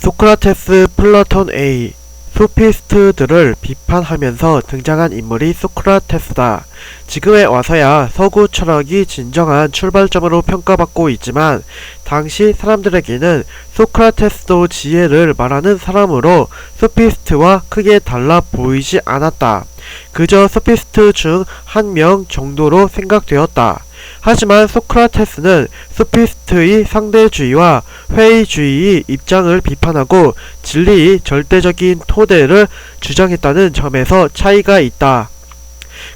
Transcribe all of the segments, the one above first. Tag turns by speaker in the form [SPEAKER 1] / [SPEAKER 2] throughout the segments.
[SPEAKER 1] 소크라테스 플라톤의 소피스트들을 비판하면서 등장한 인물이 소크라테스다. 지금에 와서야 서구 철학이 진정한 출발점으로 평가받고 있지만 당시 사람들에게는 소크라테스도 지혜를 말하는 사람으로 소피스트와 크게 달라 보이지 않았다. 그저 소피스트 중 한 명 정도로 생각되었다. 하지만 소크라테스는 소피스트의 상대주의와 회의주의의 입장을 비판하고 진리의 절대적인 토대를 주장했다는 점에서 차이가 있다.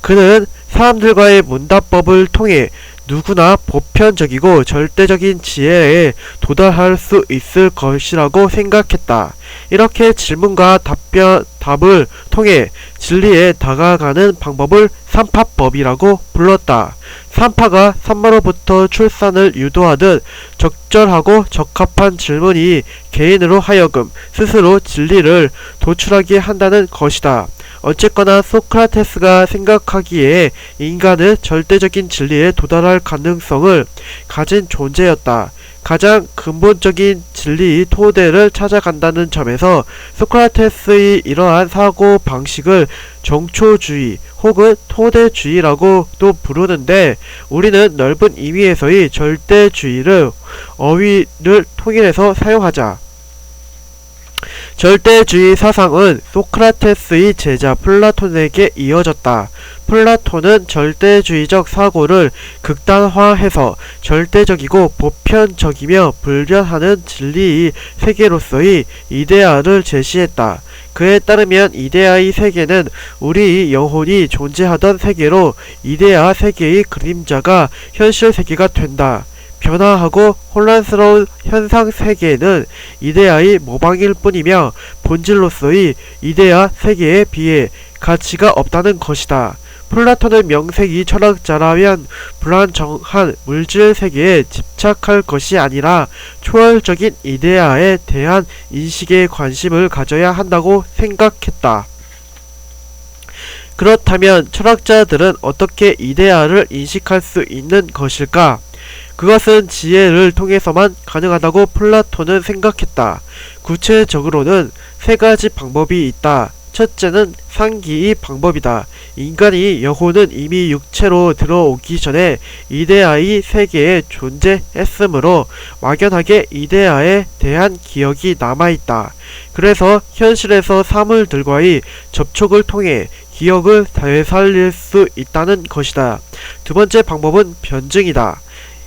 [SPEAKER 1] 그는 사람들과의 문답법을 통해 누구나 보편적이고 절대적인 지혜에 도달할 수 있을 것이라고 생각했다. 이렇게 질문과 답을 통해 진리에 다가가는 방법을 삼파법이라고 불렀다. 삼파가 산모로부터 출산을 유도하듯 적절하고 적합한 질문이 개인으로 하여금 스스로 진리를 도출하게 한다는 것이다. 어쨌거나 소크라테스가 생각하기에 인간은 절대적인 진리에 도달할 가능성을 가진 존재였다. 가장 근본적인 진리의 토대를 찾아간다는 점에서 소크라테스의 이러한 사고 방식을 정초주의 혹은 토대주의라고도 부르는데, 우리는 넓은 의미에서의 절대주의를 어휘를 통일해서 사용하자. 절대주의 사상은 소크라테스의 제자 플라톤에게 이어졌다. 플라톤은 절대주의적 사고를 극단화해서 절대적이고 보편적이며 불변하는 진리의 세계로서의 이데아를 제시했다. 그에 따르면 이데아의 세계는 우리의 영혼이 존재하던 세계로 이데아 세계의 그림자가 현실 세계가 된다. 변화하고 혼란스러운 현상 세계는 이데아의 모방일 뿐이며 본질로서의 이데아 세계에 비해 가치가 없다는 것이다. 플라톤은 명색이 철학자라면 불안정한 물질 세계에 집착할 것이 아니라 초월적인 이데아에 대한 인식에 관심을 가져야 한다고 생각했다. 그렇다면 철학자들은 어떻게 이데아를 인식할 수 있는 것일까? 그것은 지혜를 통해서만 가능하다고 플라톤은 생각했다. 구체적으로는 세 가지 방법이 있다. 첫째는 상기의 방법이다. 인간이 영혼은 이미 육체로 들어오기 전에 이데아의 세계에 존재했으므로 막연하게 이데아에 대한 기억이 남아있다. 그래서 현실에서 사물들과의 접촉을 통해 기억을 되살릴 수 있다는 것이다. 두 번째 방법은 변증이다.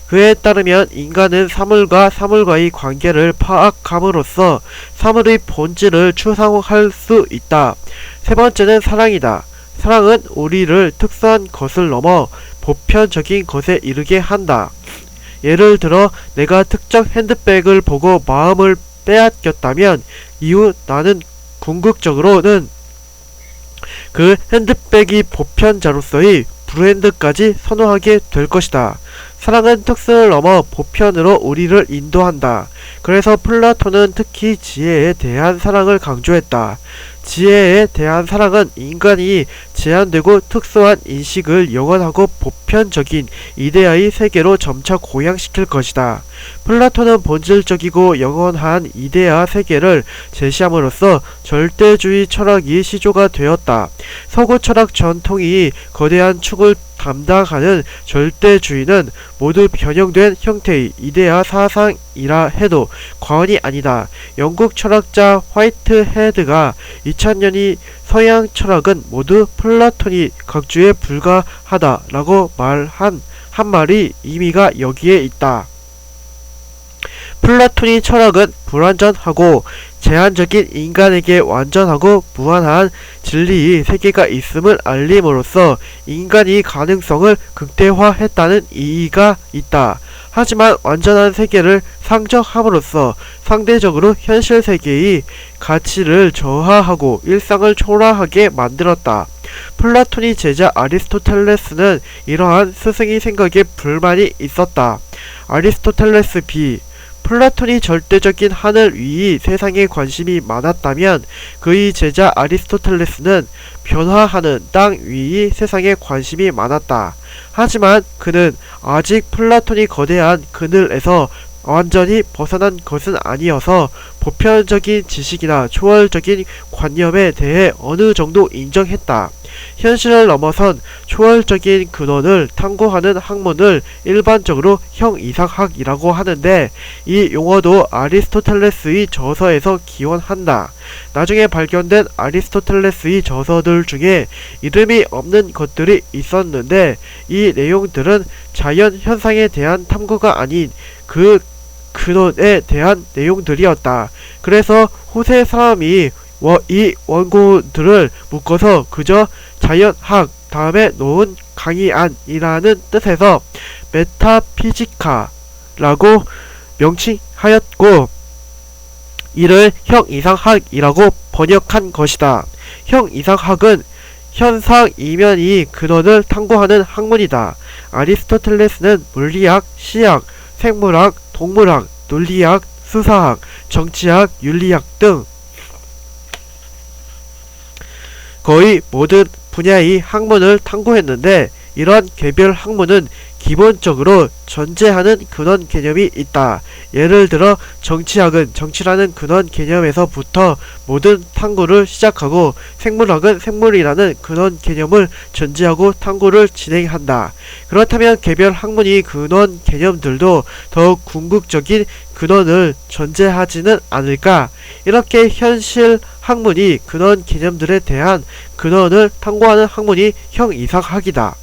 [SPEAKER 1] 그에 따르면 인간은 사물과 사물과의 관계를 파악함으로써 사물의 본질을 추상화할 수 있다. 세 번째는 사랑이다. 사랑은 우리를 특수한 것을 넘어 보편적인 것에 이르게 한다. 예를 들어 내가 특정 핸드백을 보고 마음을 빼앗겼다면 이후 나는 궁극적으로는 그 핸드백이 보편자로서의 브랜드까지 선호하게 될 것이다. 사랑은 특수를 넘어 보편으로 우리를 인도한다. 그래서 플라톤은 특히 지혜에 대한 사랑을 강조했다. 지혜에 대한 사랑은 인간이 제한되고 특수한 인식을 영원하고 보편적인 이데아의 세계로 점차 고양시킬 것이다. 플라톤은 본질적이고 영원한 이데아 세계를 제시함으로써 절대주의 철학이 시조가 되었다. 서구 철학 전통이 거대한 축을 담당하는 절대주의는 모두 변형된 형태의 이데아 사상이라 해도 과언이 아니다. 영국 철학자 화이트헤드가 2000년이 서양 철학은 모두 플라톤이 각주에 불과하다 라고 말한 한말이 의미가 여기에 있다. 플라톤이 철학은 불완전하고 제한적인 인간에게 완전하고 무한한 진리의 세계가 있음을 알림으로써 인간이 가능성을 극대화했다는 이의가 있다. 하지만 완전한 세계를 상정함으로써 상대적으로 현실 세계의 가치를 저하하고 일상을 초라하게 만들었다. 플라톤의 제자 아리스토텔레스는 이러한 스승의 생각에 불만이 있었다. 아리스토텔레스 비 플라톤이 절대적인 하늘 위의 세상에 관심이 많았다면 그의 제자 아리스토텔레스는 변화하는 땅 위의 세상에 관심이 많았다. 하지만 그는 아직 플라톤이 거대한 그늘에서 완전히 벗어난 것은 아니어서 보편적인 지식이나 초월적인 관념에 대해 어느 정도 인정했다. 현실을 넘어선 초월적인 근원을 탐구하는 학문을 일반적으로 형이상학이라고 하는데, 이 용어도 아리스토텔레스의 저서에서 기원한다. 나중에 발견된 아리스토텔레스의 저서들 중에 이름이 없는 것들이 있었는데, 이 내용들은 자연 현상에 대한 탐구가 아닌 그 근원에 대한 내용들이었다. 그래서 후세 사람이 이 원고들을 묶어서 그저 자연학 다음에 놓은 강의안이라는 뜻에서 메타피지카라고 명칭하였고, 이를 형이상학이라고 번역한 것이다. 형이상학은 현상 이면이 근원을 탐구하는 학문이다. 아리스토텔레스는 물리학, 시학, 생물학, 동물학, 논리학, 수사학, 정치학, 윤리학 등 거의 모든 분야의 학문을 탐구했는데, 이런 개별 학문은 기본적으로 존재하는 근원 개념이 있다. 예를 들어 정치학은 정치라는 근원 개념에서부터 모든 탐구를 시작하고, 생물학은 생물이라는 근원 개념을 전제하고 탐구를 진행한다. 그렇다면 개별 학문의 근원 개념들도 더욱 궁극적인 근원을 존재하지는 않을까? 이렇게 현실 학문이 근원 개념들에 대한 근원을 탐구하는 학문이 형이상학이다.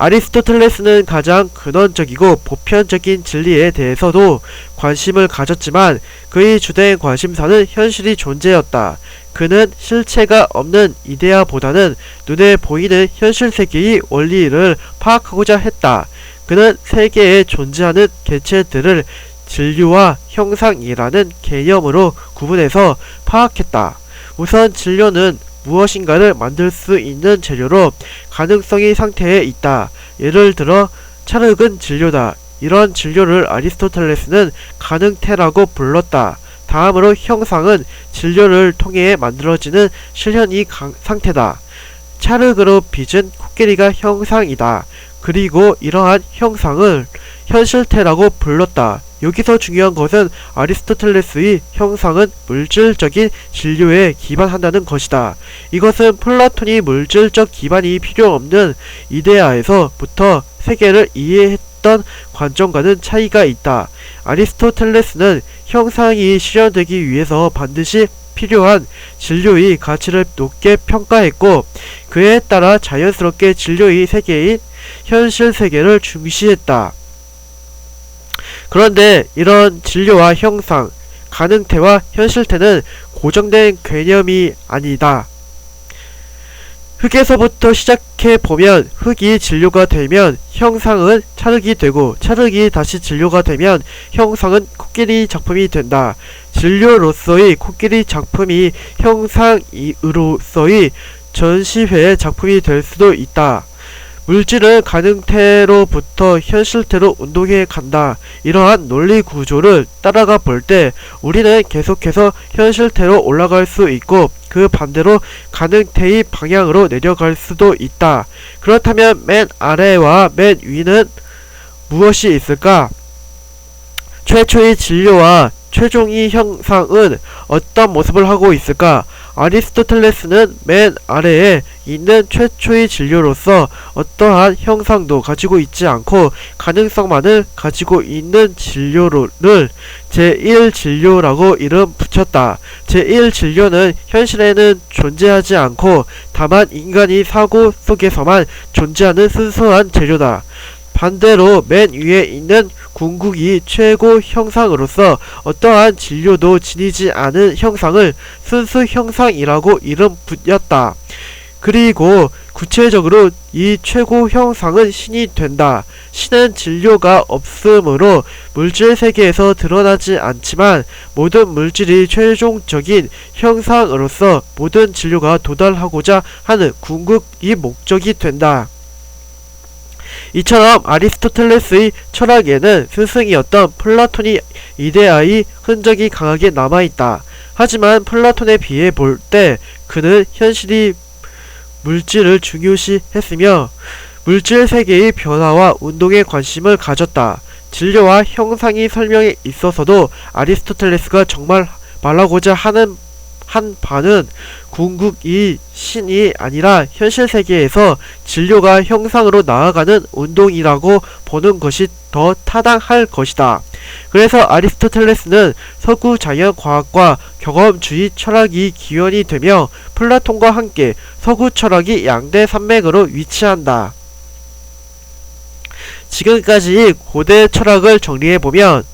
[SPEAKER 1] 아리스토텔레스는 가장 근원적이고 보편적인 진리에 대해서도 관심을 가졌지만, 그의 주된 관심사는 현실이 존재였다. 그는 실체가 없는 이데아보다는 눈에 보이는 현실 세계의 원리를 파악하고자 했다. 그는 세계에 존재하는 개체들을 진료와 형상이라는 개념으로 구분해서 파악했다. 우선 진료는 무엇인가를 만들 수 있는 재료로 가능성의 상태에 있다. 예를 들어 찰흙은 진료다. 이런 진료를 아리스토텔레스는 가능태라고 불렀다. 다음으로 형상은 진료를 통해 만들어지는 실현의 상태다. 찰흙으로 빚은 코끼리가 형상이다. 그리고 이러한 형상을 현실태라고 불렀다. 여기서 중요한 것은 아리스토텔레스의 형상은 물질적인 진료에 기반한다는 것이다. 이것은 플라톤이 물질적 기반이 필요 없는 이데아에서부터 세계를 이해했던 관점과는 차이가 있다. 아리스토텔레스는 형상이 실현되기 위해서 반드시 필요한 진료의 가치를 높게 평가했고, 그에 따라 자연스럽게 진료의 세계인 현실 세계를 중시했다. 그런데 이런 진료와 형상, 가능태와 현실태는 고정된 개념이 아니다. 흙에서부터 시작해보면 흙이 진료가 되면 형상은 찰흙이 되고, 찰흙이 다시 진료가 되면 형상은 코끼리 작품이 된다. 진료로서의 코끼리 작품이 형상으로서의 전시회 작품이 될 수도 있다. 물질은 가능태로부터 현실태로 운동해 간다. 이러한 논리 구조를 따라가 볼 때 우리는 계속해서 현실태로 올라갈 수 있고, 그 반대로 가능태의 방향으로 내려갈 수도 있다. 그렇다면 맨 아래와 맨 위는 무엇이 있을까? 최초의 진료와 최종의 형상은 어떤 모습을 하고 있을까? 아리스토텔레스는 맨 아래에 있는 최초의 진료로서 어떠한 형상도 가지고 있지 않고 가능성만을 가지고 있는 진료를 제1진료라고 이름 붙였다. 제1진료는 현실에는 존재하지 않고 다만 인간이 사고 속에서만 존재하는 순수한 재료다. 반대로 맨 위에 있는 궁극이 최고 형상으로서 어떠한 진료도 지니지 않은 형상을 순수 형상이라고 이름 붙였다. 그리고 구체적으로 이 최고 형상은 신이 된다. 신은 진료가 없으므로 물질 세계에서 드러나지 않지만 모든 물질이 최종적인 형상으로서 모든 진료가 도달하고자 하는 궁극이 목적이 된다. 이처럼 아리스토텔레스의 철학에는 스승이었던 플라톤이 이데아의 흔적이 강하게 남아있다. 하지만 플라톤에 비해 볼 때 그는 현실이 물질을 중요시 했으며 물질 세계의 변화와 운동에 관심을 가졌다. 진료와 형상의 설명에 있어서도 아리스토텔레스가 정말 말하고자 하는 한 바는 궁극이 신이 아니라 현실 세계에서 진료가 형상으로 나아가는 운동이라고 보는 것이 더 타당할 것이다. 그래서 아리스토텔레스는 서구 자연과학과 경험주의 철학이 기원이 되며 플라톤과 함께 서구 철학이 양대 산맥으로 위치한다. 지금까지 고대 철학을 정리해보면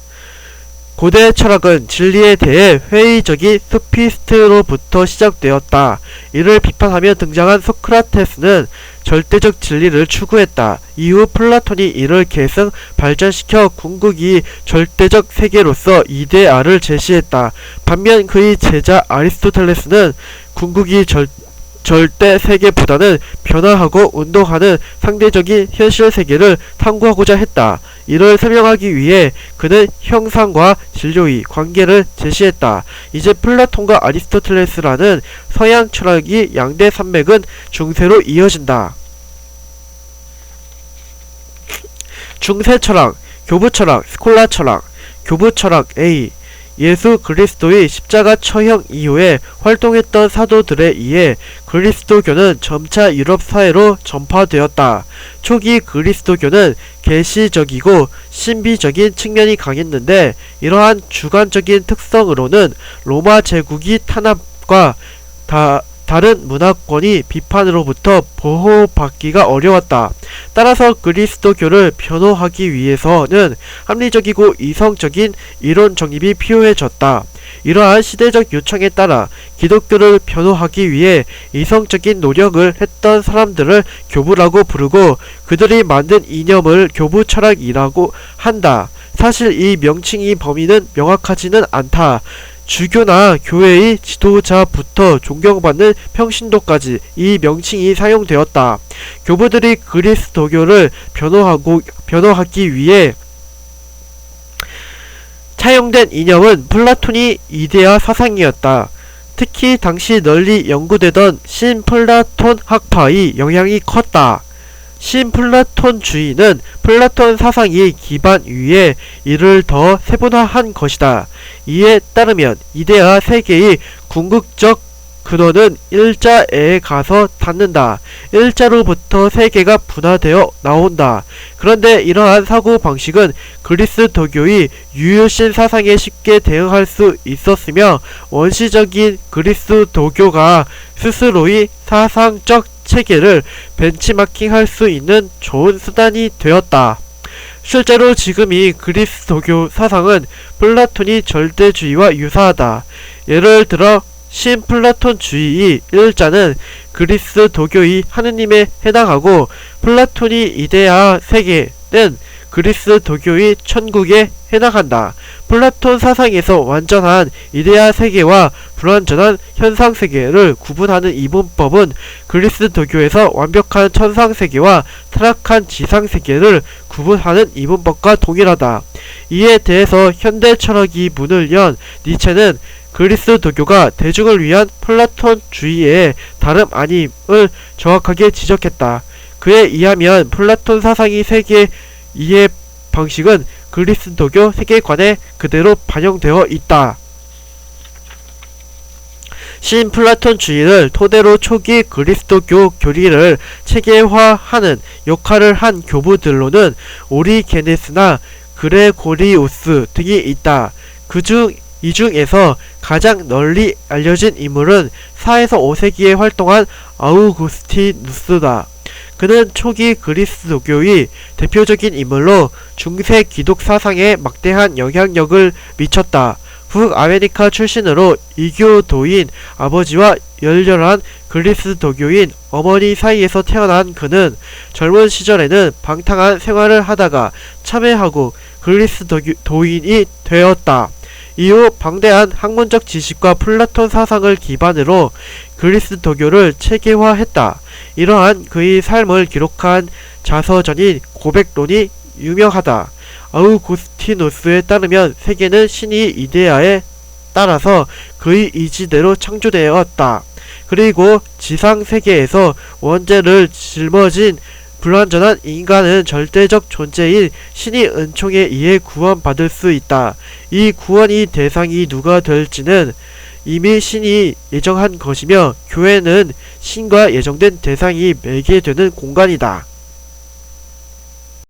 [SPEAKER 1] 고대 철학은 진리에 대해 회의적인 소피스트로부터 시작되었다. 이를 비판하며 등장한 소크라테스는 절대적 진리를 추구했다. 이후 플라톤이 이를 계승 발전시켜 궁극이 절대적 세계로서 이데아를 제시했다. 반면 그의 제자 아리스토텔레스는 궁극이 절대 세계보다는 변화하고 운동하는 상대적인 현실 세계를 탐구하고자 했다. 이를 설명하기 위해 그는 형상과 진료의 관계를 제시했다. 이제 플라톤과 아리스토텔레스라는 서양 철학이 양대 산맥은 중세로 이어진다. 중세 철학, 교부 철학, 스콜라 철학. 교부 철학 A. 예수 그리스도의 십자가 처형 이후에 활동했던 사도들에 의해 그리스도교는 점차 유럽 사회로 전파되었다. 초기 그리스도교는 계시적이고 신비적인 측면이 강했는데 이러한 주관적인 특성으로는 로마 제국이 탄압과 다른 문화권이 비판으로부터 보호받기가 어려웠다. 따라서 그리스도교를 변호하기 위해서는 합리적이고 이성적인 이론 정립이 필요해졌다. 이러한 시대적 요청에 따라 기독교를 변호하기 위해 이성적인 노력을 했던 사람들을 교부라고 부르고 그들이 만든 이념을 교부 철학이라고 한다. 사실 이 명칭의 범위는 명확하지는 않다. 주교나 교회의 지도자부터 존경받는 평신도까지 이 명칭이 사용되었다. 교부들이 그리스도교를 변호하기 위해 차용된 이념은 플라톤이 이데아 사상이었다. 특히 당시 널리 연구되던 신플라톤 학파의 영향이 컸다. 신플라톤주의는 플라톤 사상의 기반 위에 이를 더 세분화한 것이다. 이에 따르면 이데아 세계의 궁극적 근원은 일자에 가서 닿는다. 일자로부터 세계가 분화되어 나온다. 그런데 이러한 사고방식은 그리스도교의 유효신 사상에 쉽게 대응할 수 있었으며 원시적인 그리스도교가 스스로의 사상적 체계를 벤치마킹할 수 있는 좋은 수단이 되었다. 실제로 지금의 그리스도교 사상은 플라톤이 절대주의와 유사하다. 예를 들어 신플라톤주의의 일자는 그리스도교의 하느님에 해당하고 플라톤이 이데아 세계는 그리스도교의 천국에 해당한다. 플라톤 사상에서 완전한 이데아 세계와 불완전한 현상 세계를 구분하는 이분법은 그리스도교에서 완벽한 천상 세계와 타락한 지상 세계를 구분하는 이분법과 동일하다. 이에 대해서 현대 철학이 문을 연 니체는 그리스도교가 대중을 위한 플라톤주의의 다름 아님을 정확하게 지적했다. 그에 의하면 플라톤 사상의 세계 이해 방식은 그리스도교 세계관에 그대로 반영되어 있다. 신플라톤주의를 토대로 초기 그리스도교 교리를 체계화하는 역할을 한 교부들로는 오리게네스나 그레고리우스 등이 있다. 이 중에서 가장 널리 알려진 인물은 4에서 5세기에 활동한 아우구스티누스다. 그는 초기 그리스도교의 대표적인 인물로 중세 기독 사상에 막대한 영향력을 미쳤다. 북아메리카 출신으로 이교도인 아버지와 열렬한 그리스도교인 어머니 사이에서 태어난 그는 젊은 시절에는 방탕한 생활을 하다가 참회하고 그리스도인이 되었다. 이후 방대한 학문적 지식과 플라톤 사상을 기반으로 그리스도교를 체계화했다. 이러한 그의 삶을 기록한 자서전인 고백론이 유명하다. 아우구스티누스에 따르면 세계는 신이 이데아에 따라서 그의 의지대로 창조되었다. 그리고 지상세계에서 원죄를 짊어진 불완전한 인간은 절대적 존재인 신의 은총에 의해 구원받을 수 있다. 이 구원의 대상이 누가 될지는 이미 신이 예정한 것이며 교회는 신과 예정된 대상이 매개되는 공간이다.